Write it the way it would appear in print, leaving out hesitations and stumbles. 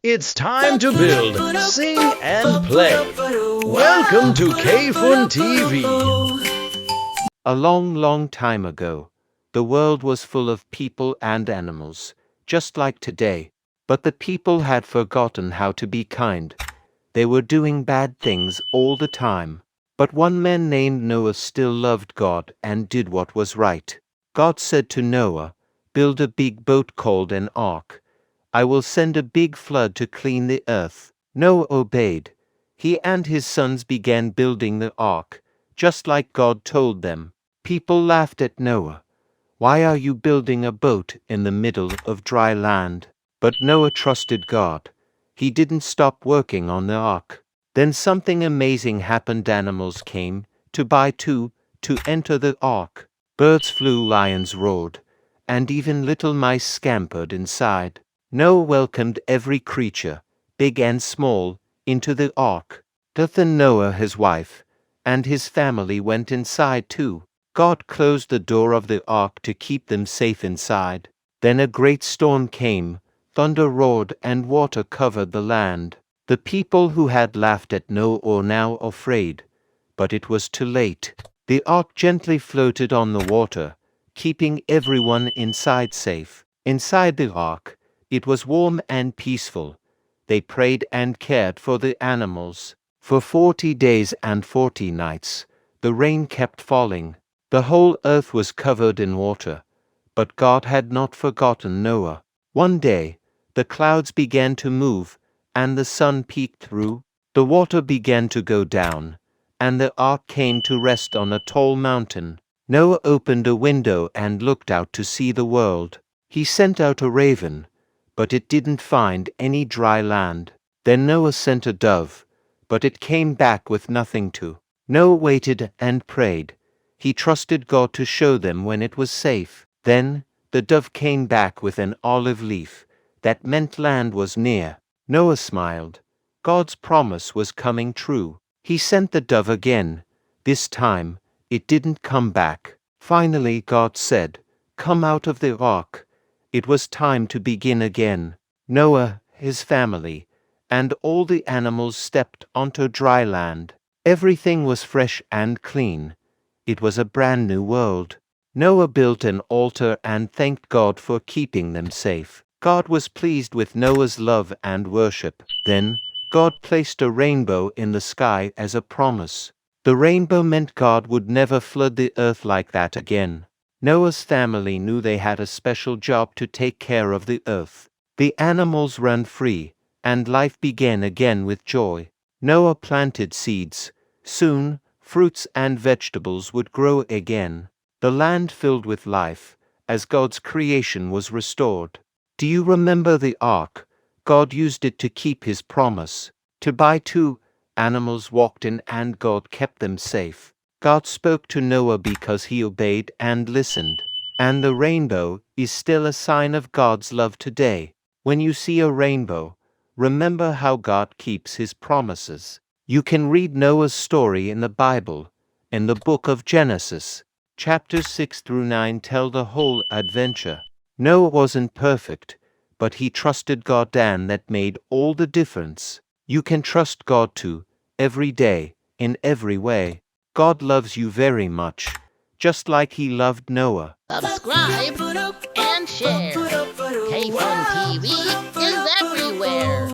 It's time to build, sing, and play. Welcome to KayFun TV. A long, long time ago, the world was full of people and animals, just like today. But the people had forgotten how to be kind. They were doing bad things all the time. But one man named Noah still loved God and did what was right. God said to Noah, "Build a big boat called an ark. I will send a big flood to clean the earth." Noah obeyed. He and his sons began building the ark, just like God told them. People laughed at Noah. "Why are you building a boat in the middle of dry land?" But Noah trusted God. He didn't stop working on the ark. Then something amazing happened. Animals came to enter the ark. Birds flew, lions roared, and even little mice scampered inside. Noah welcomed every creature, big and small, into the ark. Then Noah, his wife, and his family went inside too. God closed the door of the ark to keep them safe inside. Then a great storm came, thunder roared, and water covered the land. The people who had laughed at Noah were now afraid, but it was too late. The ark gently floated on the water, keeping everyone inside safe. Inside the ark, it was warm and peaceful. They prayed and cared for the animals. For 40 days and 40 nights, the rain kept falling. The whole earth was covered in water. But God had not forgotten Noah. One day, the clouds began to move, and the sun peeked through. The water began to go down, and the ark came to rest on a tall mountain. Noah opened a window and looked out to see the world. He sent out a raven, but it didn't find any dry land. Then Noah sent a dove, but it came back with nothing too. Noah waited and prayed. He trusted God to show them when it was safe. Then the dove came back with an olive leaf. That meant land was near. Noah smiled. God's promise was coming true. He sent the dove again. This time, it didn't come back. Finally, God said, "Come out of the ark." It was time to begin again. Noah, his family, and all the animals stepped onto dry land. Everything was fresh and clean. It was a brand new world. Noah built an altar and thanked God for keeping them safe. God was pleased with Noah's love and worship. Then, God placed a rainbow in the sky as a promise. The rainbow meant God would never flood the earth like that again. Noah's family knew they had a special job to take care of the earth. The animals ran free, and life began again with joy. Noah planted seeds. Soon, fruits and vegetables would grow again. The land filled with life, as God's creation was restored. Do you remember the ark? God used it to keep his promise. Animals walked in and God kept them safe. God spoke to Noah because he obeyed and listened. And the rainbow is still a sign of God's love today. When you see a rainbow, remember how God keeps his promises. You can read Noah's story in the Bible, in the book of Genesis. Chapters 6 through 9 tell the whole adventure. Noah wasn't perfect, but he trusted God, and that made all the difference. You can trust God too, every day, in every way. God loves you very much, just like he loved Noah. Subscribe and share. KayFun TV is everywhere.